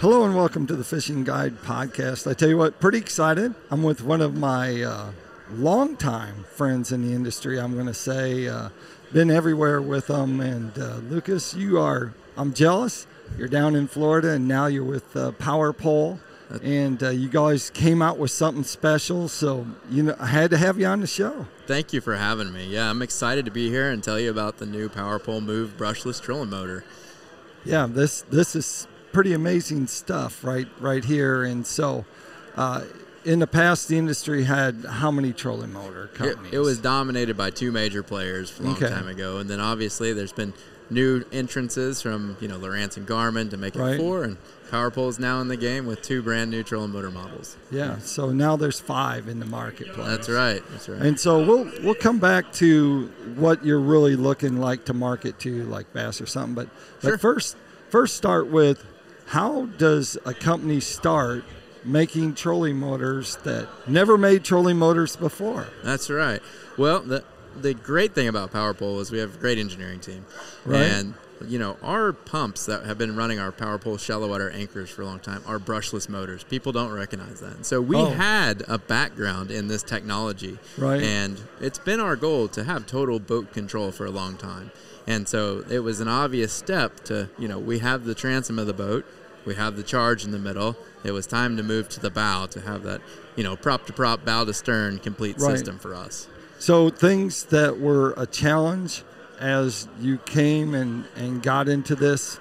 Hello and welcome to the Fishing Guide Podcast. I tell you what, pretty excited. I'm with one of my longtime friends in the industry, I'm going to say. Been everywhere with them. And Lucas, I'm jealous. You're down in Florida and now you're with Power Pole. And you guys came out with something special, so I had to have you on the show. Thank you for having me. Yeah, I'm excited to be here and tell you about the new Power Pole Move brushless trolling motor. Yeah, this is pretty amazing stuff right here. And so in the past, the industry had how many trolling motor companies? It was dominated by two major players a long time ago, and then obviously there's been new entrances from Lowrance and Garmin to make it four, and Power Pole is now in the game with two brand new trolling motor models. Yeah, so now there's 5 in the marketplace. That's right. And so we'll come back to what you're really looking like to market to, like Bass or something. But first start with, how does a company start making trolling motors that never made trolling motors before? That's right. Well, the great thing about Power Pole is we have a great engineering team. Right. And our pumps that have been running our Power Pole shallow water anchors for a long time are brushless motors. People don't recognize that. And so we had a background in this technology. Right. And it's been our goal to have total boat control for a long time. And so it was an obvious step to, we have the transom of the boat, we have the charge in the middle. It was time to move to the bow to have that, prop to prop, bow to stern complete system for us. So things that were a challenge as you came and got into this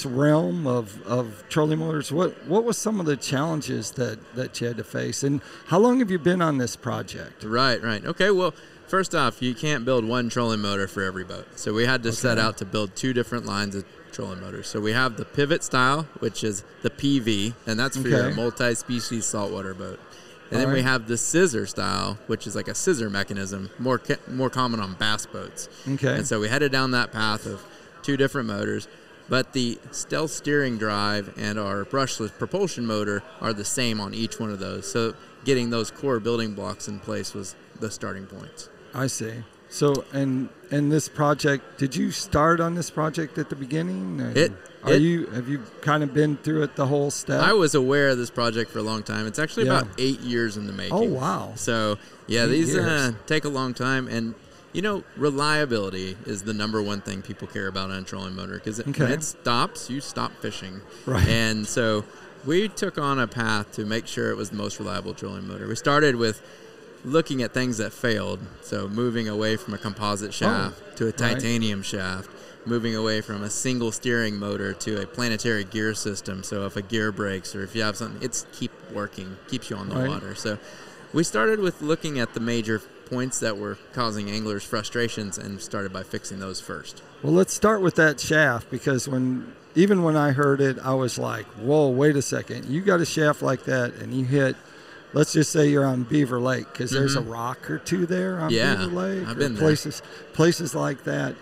realm of trolling motors, what was some of the challenges that you had to face? And how long have you been on this project? Right. Okay, well, first off, you can't build one trolling motor for every boat. So we had to set out to build 2 different lines of trolling motors. So we have the pivot style, which is the PV, and that's for your multi-species saltwater boat. And then we have the scissor style, which is like a scissor mechanism, more common on bass boats. Okay. And so we headed down that path of 2 different motors. But the stealth steering drive and our brushless propulsion motor are the same on each one of those. So getting those core building blocks in place was the starting points. I see. So, and this project, did you start on this project at the beginning? Have you kind of been through it the whole step? I was aware of this project for a long time. It's actually about 8 years in the making. Oh, wow. So, these take a long time. And, reliability is the number one thing people care about on a trolling motor, because when it stops, you stop fishing. Right. And so we took on a path to make sure it was the most reliable trolling motor. We started with looking at things that failed, so moving away from a composite shaft to a titanium shaft, moving away from a single steering motor to a planetary gear system, so if a gear breaks or if you have something, it's keeps you on the water. So we started with looking at the major points that were causing anglers frustrations and started by fixing those first. Well, let's start with that shaft, because even when I heard it, I was like, whoa, wait a second, you got a shaft like that and you hit, let's just say you're on Beaver Lake, because there's a rock or 2 there on Beaver Lake. I've been places like that.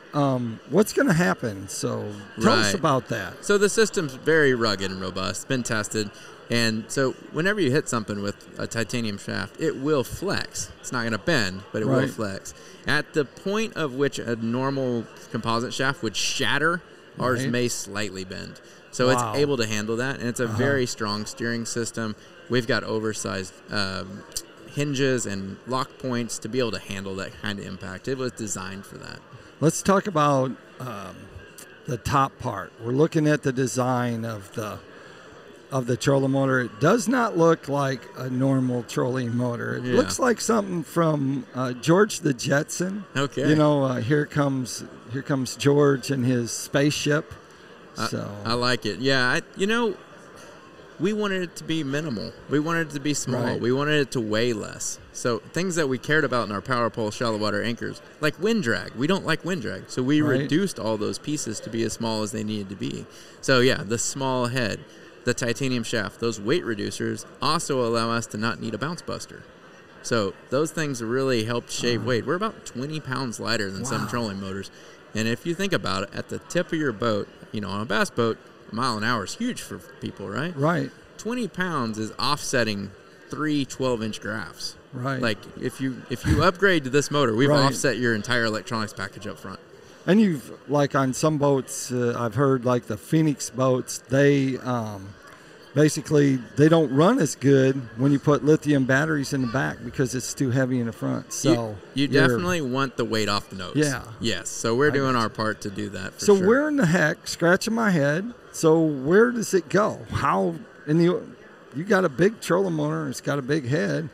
What's going to happen? So tell us about that. So the system's very rugged and robust, been tested. And so whenever you hit something with a titanium shaft, it will flex. It's not going to bend, but it will flex. At the point of which a normal composite shaft would shatter, ours may slightly bend. So it's able to handle that, and it's a very strong steering system. We've got oversized hinges and lock points to be able to handle that kind of impact. It was designed for that. Let's talk about the top part. We're looking at the design of the trolling motor. It does not look like a normal trolling motor. It looks like something from George the Jetson. Okay. Here comes George and his spaceship. I like it. Yeah, we wanted it to be minimal. We wanted it to be small. Right. We wanted it to weigh less. So things that we cared about in our Power Pole shallow water anchors, like wind drag. We don't like wind drag. So we reduced all those pieces to be as small as they needed to be. So the small head, the titanium shaft, those weight reducers also allow us to not need a bounce buster. So those things really helped shave weight. We're about 20 pounds lighter than some trolling motors. And if you think about it, at the tip of your boat, on a bass boat, a mile an hour is huge for people, right? Right. 20 pounds is offsetting 3 12-inch graphs. Right. Like if you upgrade to this motor, we've offset your entire electronics package up front. And you've, like on some boats, I've heard like the Phoenix boats, they basically they don't run as good when you put lithium batteries in the back because it's too heavy in the front. So you definitely want the weight off the nose. Yeah. Yes. So we're doing our part to do that. For so sure. where in the heck, scratching my head, so where does it go? How in the you got a big trolling motor, it's got a big head.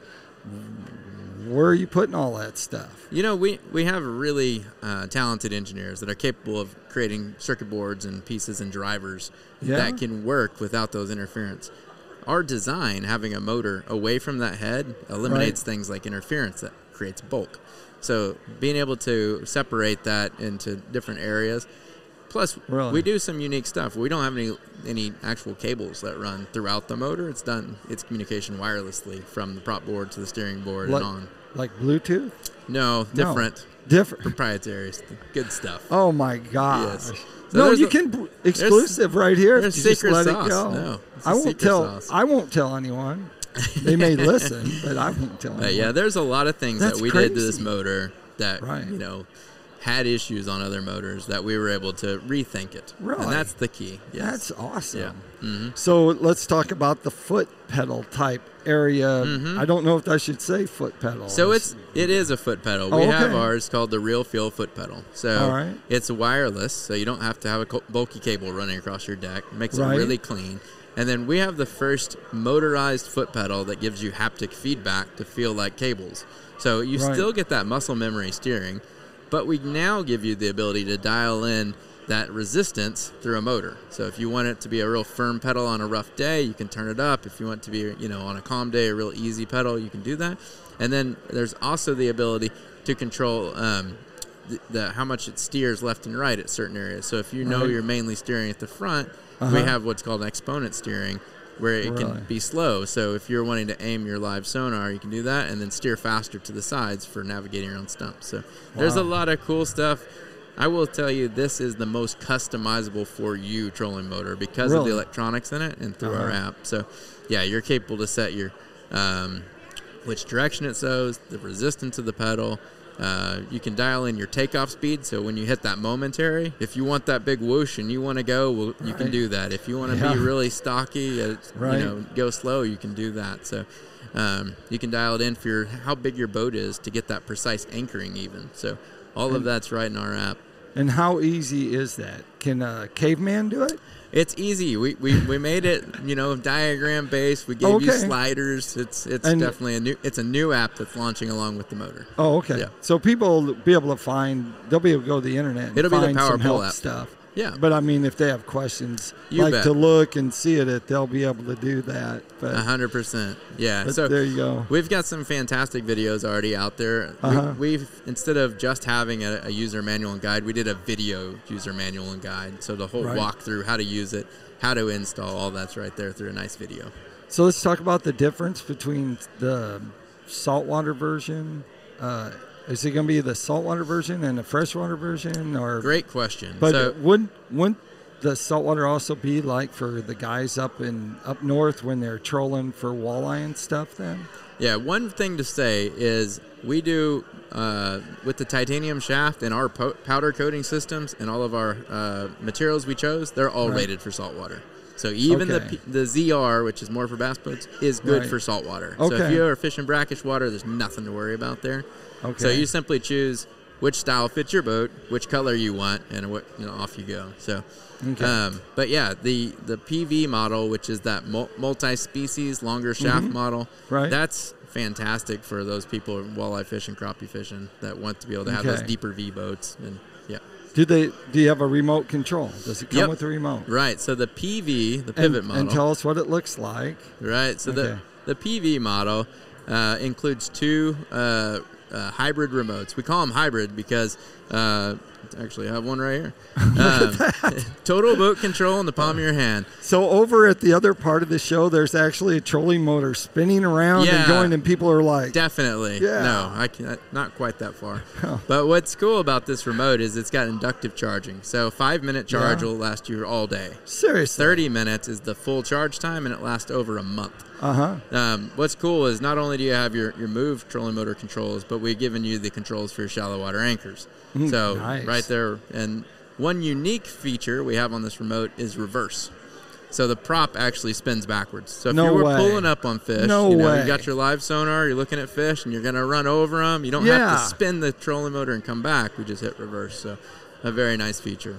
Where are you putting all that stuff? You know, we have really talented engineers that are capable of creating circuit boards and pieces and drivers that can work without those interference. Our design, having a motor away from that head, eliminates things like interference that creates bulk. So being able to separate that into different areas. Plus, we do some unique stuff. We don't have any actual cables that run throughout the motor. It's communication wirelessly from the prop board to the steering board and on. Like Bluetooth? No, different. Different. Proprietary. Good stuff. Oh, my gosh. Yes. So no, you can exclusive right here. There's if you secret just let sauce. It go. No, I won't tell anyone. They may listen, but I won't tell anyone. Yeah, there's a lot of things that we did to this motor that had issues on other motors that we were able to rethink it. Really? And that's the key. Yes. That's awesome. Yeah. Mm-hmm. So let's talk about the foot pedal type area. Mm-hmm. I don't know if I should say foot pedal. So it is a foot pedal. We have ours called the Realfeel Foot Pedal. So it's wireless, so you don't have to have a bulky cable running across your deck. It makes it really clean. And then we have the first motorized foot pedal that gives you haptic feedback to feel like cables. So you still get that muscle memory steering, but we now give you the ability to dial in that resistance through a motor. So if you want it to be a real firm pedal on a rough day, you can turn it up. If you want it to be, on a calm day, a real easy pedal, you can do that. And then there's also the ability to control how much it steers left and right at certain areas. So if you know you're mainly steering at the front, we have what's called an exponent steering, where it can be slow. So if you're wanting to aim your live sonar, you can do that and then steer faster to the sides for navigating your own stumps. So there's a lot of cool stuff. I will tell you, this is the most customizable for you trolling motor because of the electronics in it and through our app. So yeah, you're capable to set your which direction it goes, the resistance of the pedal. You can dial in your takeoff speed, so when you hit that momentary, if you want that big whoosh and you want to go, you can do that. If you want to be really stocky, go slow, you can do that. So you can dial it in for how big your boat is to get that precise anchoring even. So all of that's right in our app. And how easy is that? Can a caveman do it? It's easy. We made it, diagram based. We gave you sliders. It's definitely a new app that's launching along with the motor. Oh, okay. Yeah. So people will be able to they'll be able to go to the internet and find some help stuff. Yeah. But I mean, if they have questions, bet. To look and see it, they'll be able to do that. 100%. Yeah. So there you go. We've got some fantastic videos already out there. We've instead of just having a user manual and guide, we did a video user manual and guide. So the whole walkthrough, how to use it, how to install, all that's right there through a nice video. So let's talk about the difference between the saltwater version. Is it going to be the saltwater version and the freshwater version, or? Great question. But wouldn't the saltwater also be like for the guys up north when they're trolling for walleye and stuff? Then. Yeah. One thing to say is we do with the titanium shaft and our powder coating systems and all of our materials we chose, they're all rated for saltwater. So even the ZR, which is more for bass boats, is good for saltwater. So if you are fishing brackish water, there's nothing to worry about there. Okay. So you simply choose which style fits your boat, which color you want, and off you go. So, but yeah, the PV model, which is that multi-species longer shaft model, that's fantastic for those people walleye fishing, crappie fishing that want to be able to have those deeper V boats. And do you have a remote control? Does it come with a remote? Right. So the PV, the pivot model, and tell us what it looks like. Right. So the PV model includes two hybrid remotes. We call them hybrid because actually I have one right here. Total boat control in the palm of your hand. So over at the other part of the show, there's actually a trolling motor spinning around and going, and people are like, definitely. No, I can't, not quite that far. But what's cool about this remote is it's got inductive charging. So 5-minute charge will last you all day. Seriously? 30 minutes is the full charge time, and it lasts over a month. What's cool is not only do you have your move trolling motor controls, but we've given you the controls for your shallow water anchors. So right there, and one unique feature we have on this remote is reverse. So the prop actually spins backwards. So if No you were way. pulling up on fish, No you way. got your live sonar, you're looking at fish, and you're going to run over them. You don't have to spin the trolling motor and come back. We just hit reverse. So a very nice feature.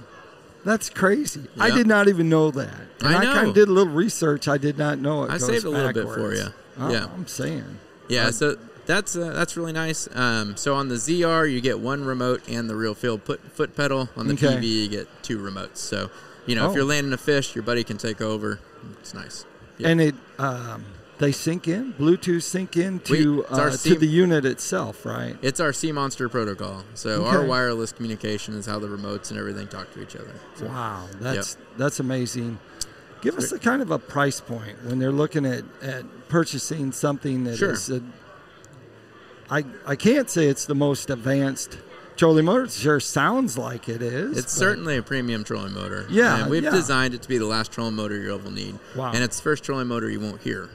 That's crazy. Yep. I did not even know that. And I know. kind of did a little research. I did not know it I goes saved a little backwards. bit for you. Oh, Yeah. I'm saying. Yeah, so that's really nice. So on the ZR, you get one remote and the Realfeel foot pedal. On the PV, you get 2 remotes. So, if you're landing a fish, your buddy can take over. It's nice. Yeah. And it they sync in, Bluetooth sync in to the unit itself, right? It's our Sea Monster protocol. So our wireless communication is how the remotes and everything talk to each other. So, wow, that's amazing. Give us a kind of a price point when they're looking at purchasing something that is I can't say it's the most advanced trolling motor. It sure sounds like it is. It's certainly a premium trolling motor. Yeah, and we've designed it to be the last trolling motor you'll ever need. Wow. And it's the first trolling motor you won't hear.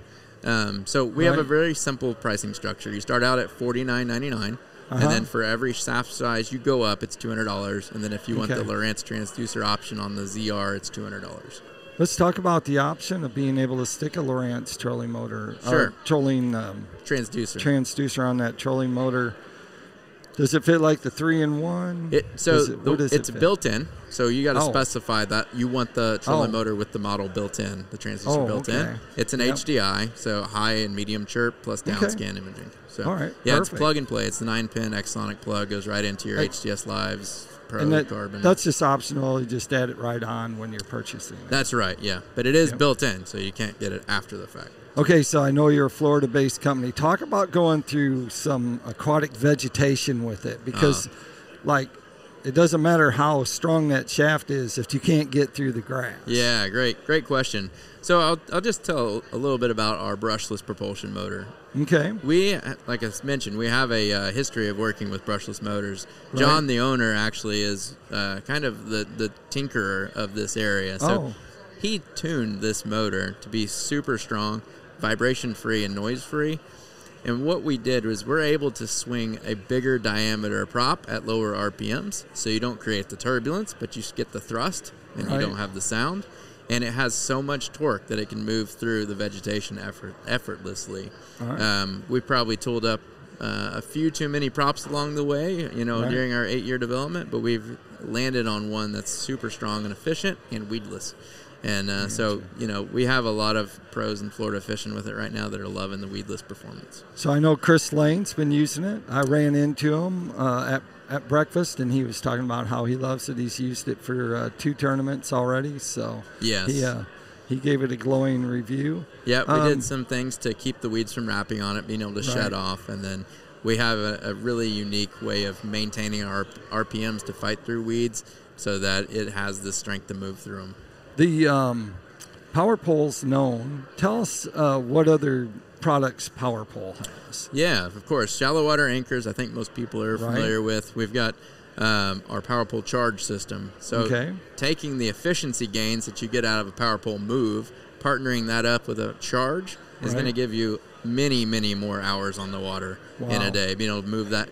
So we have a very simple pricing structure. You start out at $49.99. And then for every shaft size you go up, it's $200. And then if you want the Lowrance transducer option on the ZR, it's $200. Let's talk about the option of being able to stick a Lowrance trolling motor, trolling transducer on that trolling motor. Does it fit like the 3-in-1? It's built in, so you got to specify that you want the trolling motor with the model built in, the transducer built in. It's an HDI, so high and medium chirp plus downscan imaging. So perfect. It's plug and play. It's the 9-pin Exonic plug, goes right into your HDS Lives Pro Carbon. That's just optional. You just add it right on when you're purchasing it. That's right, yeah. But it is built in, so you can't get it after the fact. Okay, so I know you're a Florida-based company. Talk about going through some aquatic vegetation with it, because, it doesn't matter how strong that shaft is if you can't get through the grass. Yeah, great question. So I'll just tell a little bit about our brushless propulsion motor. Okay. We, like I mentioned, we have a history of working with brushless motors. John, the owner, actually is kind of the tinkerer of this area. So he tuned this motor to be super strong, vibration-free and noise-free. And what we did was we're able to swing a bigger diameter prop at lower RPMs, so you don't create the turbulence, but you get the thrust, and you don't have the sound. And it has so much torque that it can move through the vegetation effortlessly. We probably tooled up a few too many props along the way, during our 8-year development, but we've landed on one that's super strong and efficient and weedless. And we have a lot of pros in Florida fishing with it right now that are loving the weedless performance. So I know Chris Lane's been using it. I ran into him at breakfast, and he was talking about how he loves it. He's used it for 2 tournaments already. So he gave it a glowing review. Yeah, we did some things to keep the weeds from wrapping on it, being able to shed off, and then we have a really unique way of maintaining our RPMs to fight through weeds so that it has the strength to move through them. The Power Pole's known. Tell us what other products Power Pole has. Yeah, of course. Shallow water anchors, I think most people are familiar with. We've got our Power Pole charge system. So taking the efficiency gains that you get out of a Power Pole move, partnering that up with a charge is going to give you many, many more hours on the water in a day, being able to move that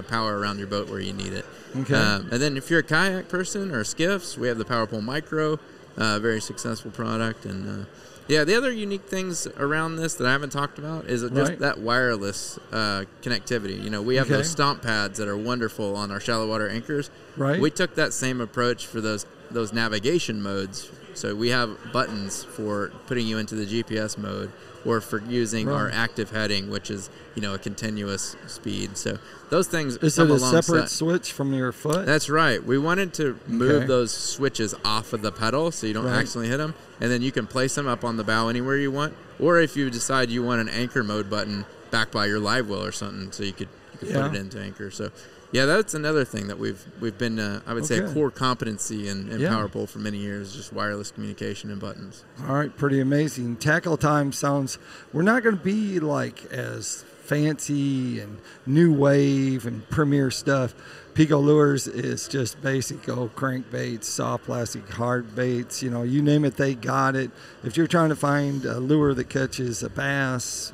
power around your boat where you need it. And then if you're a kayak person or skiffs, we have the Power Pole Micro. Very successful product. And the other unique things around this that I haven't talked about is just that wireless connectivity. We have those stomp pads that are wonderful on our shallow water anchors. We took that same approach for those navigation modes. So we have buttons for putting you into the GPS mode, or for using our active heading, which is a continuous speed. So those things is it a separate switch from your foot? That's right. We wanted to move those switches off of the pedal so you don't accidentally hit them, and then you can place them up on the bow anywhere you want, or if you decide you want an anchor mode button back by your live well or something, so you could put it into anchor. So that's another thing that we've been I would say a core competency in Power Pole for many years, just wireless communication and buttons. All right, pretty amazing. Tackle time sounds, we're not going to be like as fancy and new wave and premier stuff. PICO Lures is just basic crankbaits, soft plastic, hard baits, you name it, they got it. If you're trying to find a lure that catches a bass,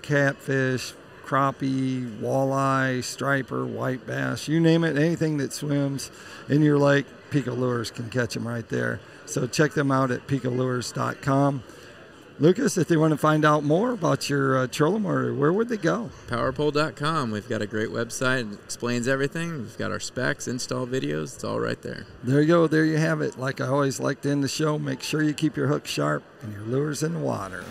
catfish, crappie, walleye, striper, white bass, you name it, anything that swims in your lake, PICO Lures can catch them right there. So check them out at PICOLures.com. Lucas, if they want to find out more about your trolling motor, where would they go? Powerpole.com. We've got a great website. It explains everything. We've got our specs, install videos. It's all right there. There you go. There you have it. Like I always like to end the show, make sure you keep your hook sharp and your lures in the water.